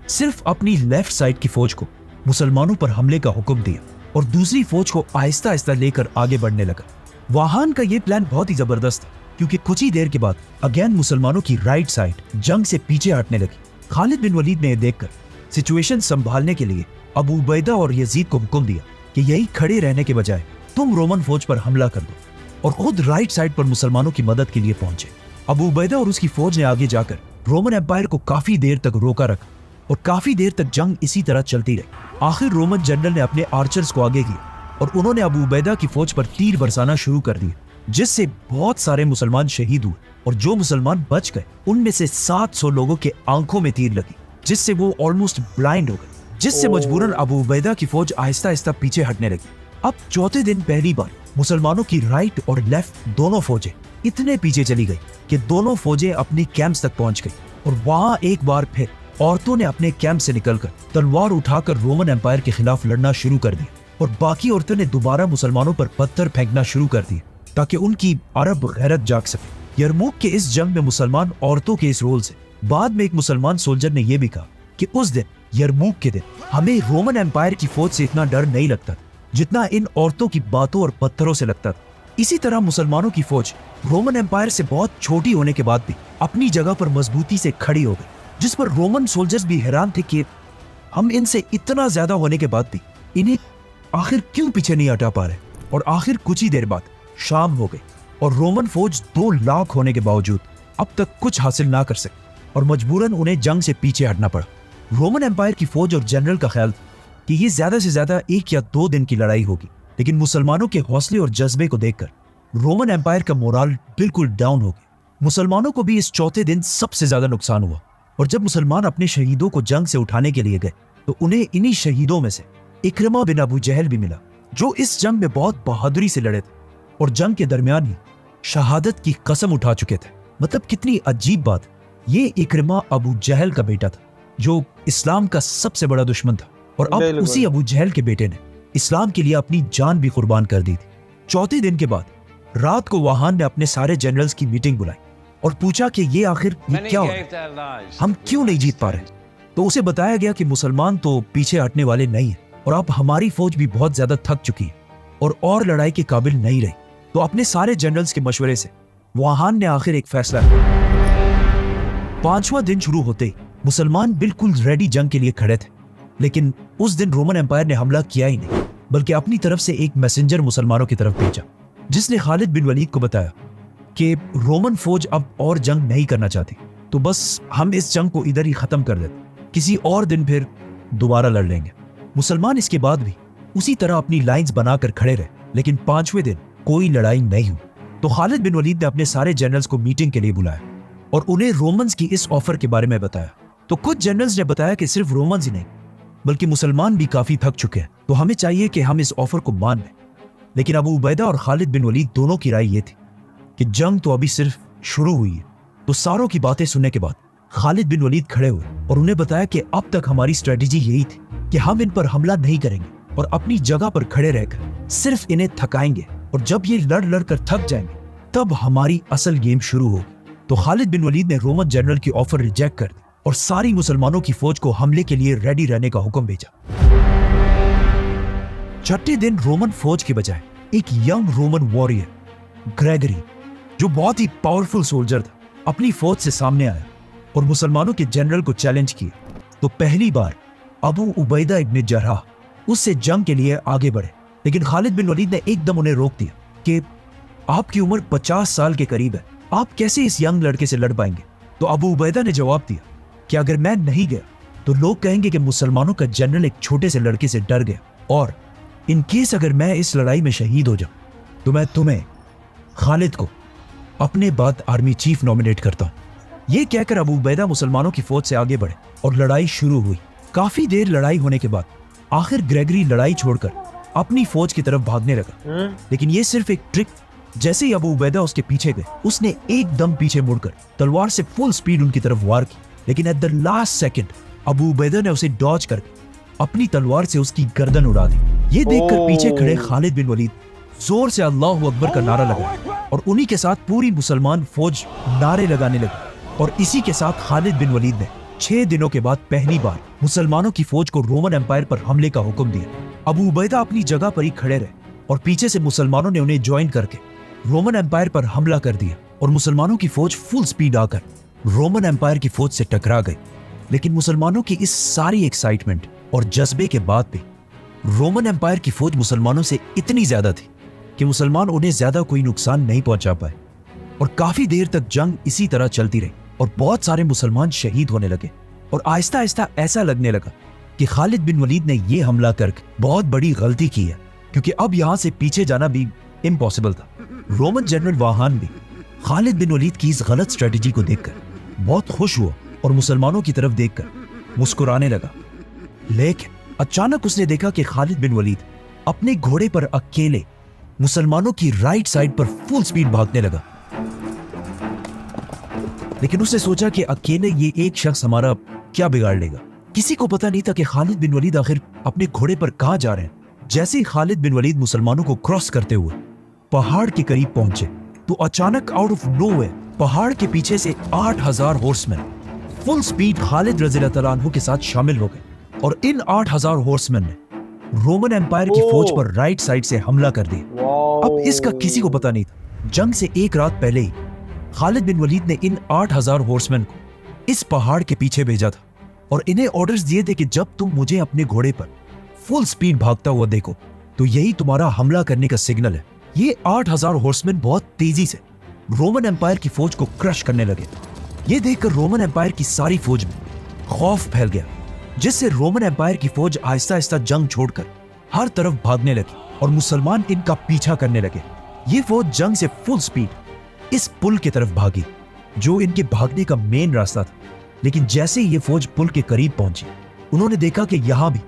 Speaker 2: सिर्फ अपनी लेफ्ट साइड की फौज को मुसलमानों पर हमले का हुक्म दिया और दूसरी फौज को आहिस्ता आहिस्ता लेकर आगे बढ़ने लगा। वाहान का यह प्लान बहुत ही जबरदस्त था क्योंकि कुछ ही देर के बाद अगेन मुसलमानों की राइट साइड जंग से पीछे हटने लगी। खालिद बिन वलीद ने यह देखकर सिचुएशन संभालने के लिए अबू उबैदा और यजीद को हुक्म दिया कि यही खड़े रहने के बजाय तुम रोमन फौज पर हमला कर दो और खुद राइट साइड पर मुसलमानों की मदद के लिए पहुंचे। अबू उबैदा और उसकी फौज ने आगे जाकर रोमन एम्पायर को काफी देर तक रोका रखा और काफी देर तक जंग इसी तरह चलती रही। आखिर रोमन जनरल ने अपने आर्चर्स को आगे किया और उन्होंने अबू उबैदा की फौज पर तीर बरसाना शुरू कर दिया, जिससे बहुत सारे मुसलमान शहीद हुए और जो मुसलमान बच गए उनमें से 700 लोगों के आंखों में तीर लगी, जिससे वो ऑलमोस्ट ब्लाइंड हो गए, जिससे मजबूरन अबू उबैदा की फौज आहिस्ता आहिस्ता पीछे हटने लगी। अब चौथे दिन पहली बार मुसलमानों की राइट और लेफ्ट दोनों फौजें इतने पीछे चली गई कि दोनों फौजें अपनी कैंप्स तक पहुंच गई और वहां एक बार फिर औरतों ने अपने कैंप से निकलकर तलवार उठाकर रोमन एम्पायर के खिलाफ लड़ना शुरू कर दिया और बाकी औरतों ने दोबारा मुसलमानों पर पत्थर फेंकना शुरू कर दिए ताकि उनकी अरब गैरत जाग सके। यरमुक के इस जंग में मुसलमान औरतों के इस रोल से बाद में एक मुसलमान सोल्जर ने यह भी कहा कि उस दिन यरमुक के दिन हमें रोमन एम्पायर की फौज से इतना डर नहीं लगता जितना इन औरतों की बातों और पत्थरों से लगता था। इसी तरह मुसलमानों की फौज रोमन एम्पायर से बहुत छोटी होने के बाद भी अपनी जगह पर मजबूती से खड़ी हो गई, जिस पर रोमन सोल्जर्स भी हैरान थे कि हम इनसे इतना ज्यादा होने के बाद भी इन्हें आखिर क्यों पीछे नहीं हटा पा रहे। और आखिर कुछ ही देर बाद शाम हो गई और रोमन फौज 2 लाख होने के बावजूद अब तक कुछ हासिल ना कर सके और मजबूरन उन्हें जंग से पीछे हटना पड़ा। रोमन एम्पायर की फौज और जनरल का ख्याल था कि ये ज्यादा से ज्यादा 1 या 2 दिन की लड़ाई होगी, लेकिन मुसलमानों के हौसले और जज्बे को देखकर रोमन एम्पायर का मोराल बिल्कुल डाउन हो गया। मुसलमानों को भी इस चौथे दिन सबसे ज्यादा नुकसान हुआ और जब मुसलमान अपने शहीदों को जंग से उठाने के लिए गए तो उन्हें इन्हीं शहीदों में से इक्रमा बिन अबू जहल भी मिला, जो इस जंग में बहुत बहादुरी से लड़े थे और जंग के दरमियान ही शहादत की कसम उठा चुके थे। मतलब कितनी अजीब बात, ये इक्रमा अबू जहल का बेटा था जो इस्लाम का सबसे बड़ा दुश्मन था और अब उसी अबू जहल के बेटे ने इस्लाम के लिए अपनी जान भी कुर्बान कर दी थी। चौथे दिन के बाद रात को वाहान ने अपने सारे जनरल्स की मीटिंग बुलाई और पूछा कि ये आखिर क्या हो रहा है, हम क्यों नहीं जीत पा रहे। तो उसे बताया गया कि मुसलमान तो पीछे हटने वाले नहीं है और अब हमारी फौज भी बहुत ज्यादा थक चुकी है और लड़ाई के काबिल नहीं रही। तो अपने सारे जनरल्स के मशवरे से वाहान ने आखिर एक फैसला किया। 5वां दिन शुरू होते ही मुसलमान बिल्कुल रेडी जंग के लिए खड़े थे, लेकिन उस दिन रोमन एम्पायर ने हमला किया ही नहीं, बल्कि अपनी तरफ से एक मैसेंजर मुसलमानों की तरफ भेजा जिसने खालिद बिन वलीद को बताया कि रोमन फौज अब और जंग नहीं करना चाहती, तो बस हम इस जंग को इधर ही खत्म कर देते, किसी और दिन फिर दोबारा लड़ लेंगे। मुसलमान इसके बाद भी उसी तरह अपनी लाइंस बनाकर खड़े रहे, लेकिन 5वें दिन कोई लड़ाई नहीं हुई। तो खालिद बिन वलीद ने अपने सारे जनरल्स को मीटिंग के लिए बुलाया और उन्हें रोमन्स की इस ऑफर के बारे में बताया। तो कुछ जनरल्स ने बताया कि सिर्फ रोमन्स ही नहीं बल्कि मुसलमान भी काफी थक चुके हैं, तो हमें चाहिए कि हम इस ऑफर को मान लें। लेकिन अबू उबैदा और खालिद बिन वलीद दोनों की राय ये थी कि जंग तो अभी सिर्फ शुरू हुई है। तो सारों की बातें सुनने के बाद खालिद बिन वलीद खड़े हुए और उन्हें बताया कि अब तक हमारी स्ट्रेटेजी यही थी कि हम इन पर हमला नहीं करेंगे और अपनी जगह पर खड़े रहकर सिर्फ इन्हें थकाएंगे और जब ये लड़ कर थक जाएंगे तब हमारी असल गेम शुरू होगी। तो खालिद बिन वलीद ने रोमन जनरल की ऑफर रिजेक्ट कर दी और सारी मुसलमानों की फौज को हमले के लिए रेडी रहने का हुक्म भेजा। छठे दिन रोमन फौज के बजाय एक यंग रोमन वॉरियर ग्रेगरी, जो बहुत ही पावरफुल सोल्जर था, अपनी फौज से सामने आया और मुसलमानों के जनरल को चैलेंज किया। तो पहली बार अबू उबैदा इब्न जर्राह उससे जंग के लिए आगे बढ़े, लेकिन खालिद बिन वलीद ने एकदम उन्हें रोक दिया कि آپ کی عمر 50 سال کے قریب ہے, آپ کیسے اس ینگ لڑکے سے لڑ پائیں گے؟ تو ابو عبیدہ نے جواب دیا کہ اگر میں نہیں گیا تو لوگ کہیں گے کہ مسلمانوں کا جنرل ایک چھوٹے سے لڑکے سے ڈر گیا, اور ان کیس اگر میں اس لڑائی میں شہید ہو جاؤں تو میں تمہیں, خالد کو, اپنے بعد آرمی چیف نومینیٹ کرتا ہوں. یہ کہہ کر ابو عبیدہ مسلمانوں کی فوج سے آگے بڑھے اور لڑائی شروع ہوئی. کافی دیر لڑائی ہونے کے بعد آخر گریگری لڑائی چھوڑ کر اپنی فوج کی طرف بھاگنے لگا, لیکن یہ صرف ایک ٹرک. جیسے ہی ابو عبیدہ اس کے پیچھے گئے, اس نے ایک دم پیچھے مڑ کر تلوار سے فل سپیڈ ان کی طرف وار کی, لیکن at the last second Abu Ubaidah نے اسے ڈاج کر کے اپنی تلوار سے اس کی گردن اڑا دی. یہ دیکھ کر پیچھے کھڑے خالد بن ولید زور سے اللہ اکبر کا نعرہ لگا, اور انہی کے ساتھ پوری مسلمان فوج نعرے لگانے لگی. اور اسی کے ساتھ خالد بن ولید نے 6 دنوں کے بعد پہلی بار مسلمانوں کی فوج کو رومن امپائر پر حملے کا حکم دیا. ابو عبیدہ اپنی جگہ پر ہی کھڑے رہے, اور پیچھے سے مسلمانوں نے انہیں جوائن کر کے رومن امپائر پر حملہ کر دیا, اور مسلمانوں کی فوج فل سپیڈ آ کر رومن امپائر کی فوج سے ٹکرا گئی. لیکن مسلمانوں کی اس ساری ایکسائٹمنٹ اور جذبے کے بعد بھی رومن امپائر کی فوج مسلمانوں سے اتنی زیادہ تھی کہ مسلمان انہیں زیادہ کوئی نقصان نہیں پہنچا پائے, اور کافی دیر تک جنگ اسی طرح چلتی رہی, اور بہت سارے مسلمان شہید ہونے لگے. اور آہستہ آہستہ ایسا لگنے لگا کہ خالد بن ولید نے یہ حملہ کر کے بہت بڑی غلطی کی ہے, کیونکہ اب یہاں سے پیچھے جانا بھی امپاسبل تھا. رومن جنرل واہان بھی خالد بن ولید کی اس غلط اسٹریٹجی کو دیکھ کر بہت خوش ہوا اور مسلمانوں کی طرف دیکھ کر مسکرانے لگا. لیکن اچانک اس نے دیکھا کہ خالد بن ولید اپنے گھوڑے پر اکیلے مسلمانوں کی رائٹ سائڈ پر فل سپیڈ بھاگنے لگا. لیکن اس نے سوچا کہ اکیلے یہ ایک شخص ہمارا کیا بگاڑ لے گا. کسی کو پتا نہیں تھا کہ خالد بن ولید آخر اپنے گھوڑے پر کہاں جا رہے ہیں. جیسے ہی خالد بن ولید مسلمانوں کو کراس کرتے ہوئے پہاڑ کے قریب پہنچے تو اچانک آؤٹ آف نو ویئر پہاڑ کے پیچھے سے 8000 ہارس مین فل سپیڈ خالد رضی اللہ تعالیٰ عنہ کے ساتھ شامل ہو گئے, اور ان 8000 ہارس مین نے رومن امپائر کی فوج پر رائٹ سائڈ سے حملہ کر دیا. اب اس کا کسی کو پتا نہیں تھا. جنگ سے ایک رات پہلے ہی خالد بن ولید نے ان 8000 ہارس مین کو اس پہاڑ کے پیچھے بھیجا تھا, اور انہیں آرڈرز دیے تھے کہ جب تم مجھے اپنے گھوڑے پر فل سپیڈ بھاگتا ہوا دیکھو تو یہی تمہارا حملہ کرنے کا سگنل ہے. یہ 8000 ہارس مین بہت تیزی سے رومن امپائر کی فوج کو کرش کرنے لگے. یہ دیکھ کر رومن امپائر کی ساری فوج میں خوف پھیل گیا, جس سے رومن امپائر کی فوج آہستہ آہستہ جنگ چھوڑ کر ہر طرف بھاگنے لگی, اور مسلمان ان کا پیچھا کرنے لگے. یہ فوج جنگ سے فل سپیڈ اس پل کی طرف بھاگی جو ان کے بھاگنے کا مین راستہ تھا. لیکن جیسے ہی یہ فوج پل کے قریب پہنچی, انہوں نے دیکھا کہ یہاں بھی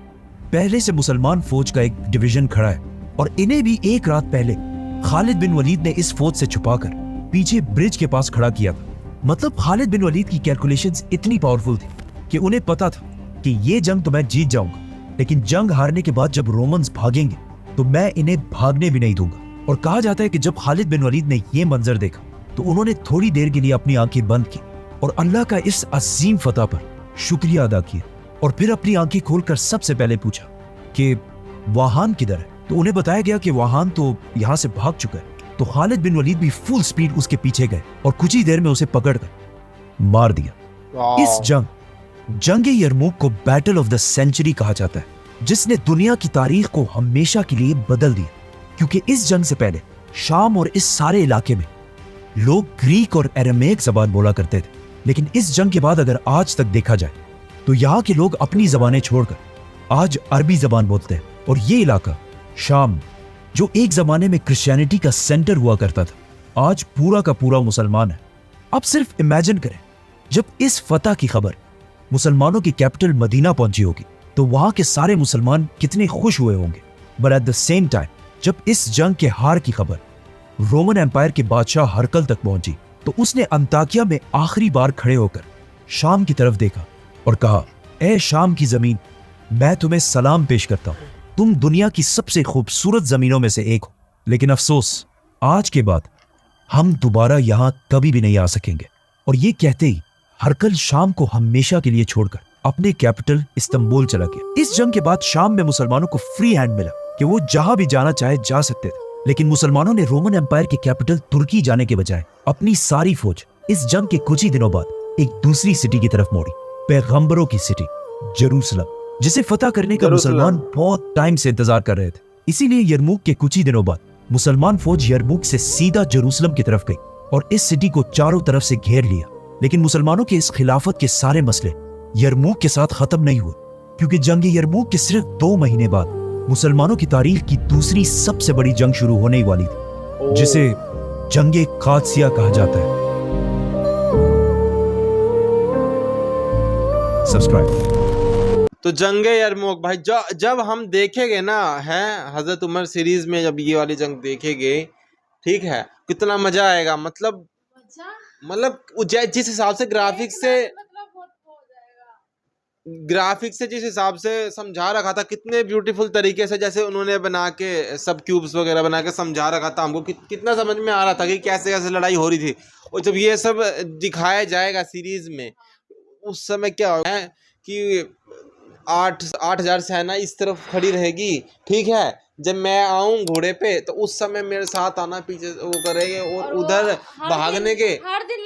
Speaker 2: پہلے سے مسلمان فوج کا ایک ڈویژن کھڑا ہے, اور انہیں بھی ایک رات پہلے خالد بن ولید نے اس فوج سے چھپا کر پیچھے برج کے پاس کھڑا کیا تھا. مطلب خالد بن ولید کی کیلکولیشنز اتنی پاورفل تھی کہ انہیں پتا تھا کہ یہ جنگ تو میں جیت جاؤں گا, لیکن جنگ ہارنے کے بعد جب رومنز بھاگیں گے تو میں انہیں بھاگنے بھی نہیں دوں گا. اور کہا جاتا ہے کہ جب خالد بن ولید نے یہ منظر دیکھا تو انہوں نے تھوڑی دیر کے لیے اپنی آنکھیں بند کی اور اللہ کا اس عظیم فتح پر شکریہ ادا کیا, اور پھر اپنی آنکھیں کھول کر سب سے پہلے پوچھا کہ واہان کدھر ہے. تو انہیں بتایا گیا کہ واہان تو یہاں سے بھاگ چکا ہے. تو خالد بن ولید بھی فل سپیڈ اس کے پیچھے گئے اور کچھ ہی دیر میں اسے پکڑ کر مار دیا. اس جنگ یرموک کو بیٹل آف دا سینچری کہا جاتا ہے, جس نے دنیا کی تاریخ کو ہمیشہ کے لیے بدل دیا, کیونکہ اس جنگ سے پہلے شام اور اس سارے علاقے میں لوگ گریک اور ایرامیک زبان بولا کرتے تھے, لیکن اس جنگ کے بعد اگر آج تک دیکھا جائے تو یہاں کے لوگ اپنی زبانیں چھوڑ کر آج عربی زبان بولتے ہیں. اور یہ علاقہ شام جو ایک زمانے میں کرسچینٹی کا سینٹر ہوا کرتا تھا, آج پورا کا پورا مسلمان ہے. اب صرف امیجن کریں جب اس فتح کی خبر مسلمانوں کی کیپٹل مدینہ پہنچی ہوگی تو وہاں کے سارے مسلمان کتنے خوش ہوئے ہوں گے. But at the same time جب اس جنگ کے ہار کی خبر رومن امپائر کے بادشاہ ہرکل تک پہنچی تو اس نے انطاکیہ میں آخری بار کھڑے ہو کر شام کی طرف دیکھا اور کہا, اے شام کی زمین, میں تمہیں سلام پیش کرتا ہوں. تم دنیا کی سب سے خوبصورت زمینوں میں سے ایک ہو, لیکن افسوس آج کے بعد ہم دوبارہ یہاں کبھی بھی نہیں آ سکیں گے. اور یہ کہتے ہی ہرکل شام کو ہمیشہ کے لیے چھوڑ کر اپنے کیپٹل استنبول چلا گیا. اس جنگ کے بعد شام میں مسلمانوں کو فری ہینڈ ملا کہ وہ جہاں بھی جانا چاہے جا سکتے تھے, لیکن مسلمانوں نے رومن امپائر کے کیپٹل ترکی جانے کے بجائے اپنی ساری فوج اس جنگ کے کچھ ہی دنوں بعد ایک دوسری سٹی کی طرف موڑی, پیغمبروں کی سٹی جیروسلم, جسے فتح کرنے کا مسلمان بہت ٹائم سے انتظار کر رہے تھے. اسی لیے یرموک کے کچھ ہی دنوں بعد मुसलमान फौज यरमुक से सीधा जेरूसलम की तरफ गई और इस सिटी को चारों तरफ से घेर लिया। लेकिन मुसलमानों के इस खिलाफत के सारे मसले यरमुक के साथ खत्म नहीं हुए, क्योंकि जंग यरमुक के सिर्फ 2 महीने बाद मुसलमानों की तारीख की दूसरी सबसे बड़ी जंग शुरू होने वाली थी, जिसे जंग कादसिया कहा जाता है। सब्सक्राइब।
Speaker 1: तो जंगे यरमुक भाई जब हम देखेंगे ना है हजरत उमर सीरीज में, जब ये वाली जंग देखेंगे ठीक है, कितना मजा आएगा। मतलब जिस हिसाब से ग्राफिक्स से जिस हिसाब से समझा रखा था, कितने ब्यूटीफुल तरीके से जैसे उन्होंने बना के सब क्यूब्स वगैरह बना के समझा रखा था हमको, कितना समझ में आ रहा था कि कैसे कैसे लड़ाई हो रही थी। और जब ये सब दिखाया जाएगा सीरीज में, उस समय क्या होगा कि 8,000 सेना इस तरफ खड़ी रहेगी, ठीक है। जब मैं आऊं घोड़े पे तो उस समय मेरे साथ आना, पीछे वो करेंगे और उधर भागने के
Speaker 3: हर दिन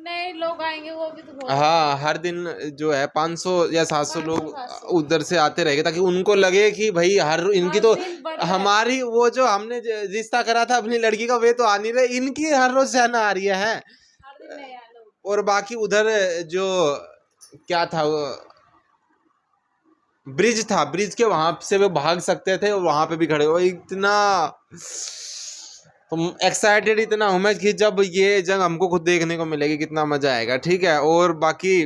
Speaker 3: नए लोग आएंगे, वो भी तो
Speaker 1: हाँ हर दिन जो है 500 या 700 लोग उधर से आते रहेंगे, ताकि उनको लगे कि भाई इनकी तो हमारी वो जो हमने रिश्ता करा था अपनी लड़की का, वे तो आ नहीं रहे, इनकी हर रोज सेना आ रही है। और बाकी उधर जो क्या था, वो ब्रिज था, ब्रिज के वहां से वो भाग सकते थे और वहां पे भी खड़े हो। इतना एक्साइटेड, इतना हूं मैं कि जब ये जंग हमको खुद देखने को मिलेगी कितना मजा आएगा, ठीक है। और बाकी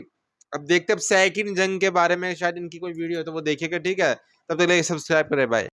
Speaker 1: अब देखते, अब सेकंड जंग के बारे में शायद इनकी कोई वीडियो हो तो वो देखेगा, ठीक है। तब तक सब्सक्राइब करें, बाय।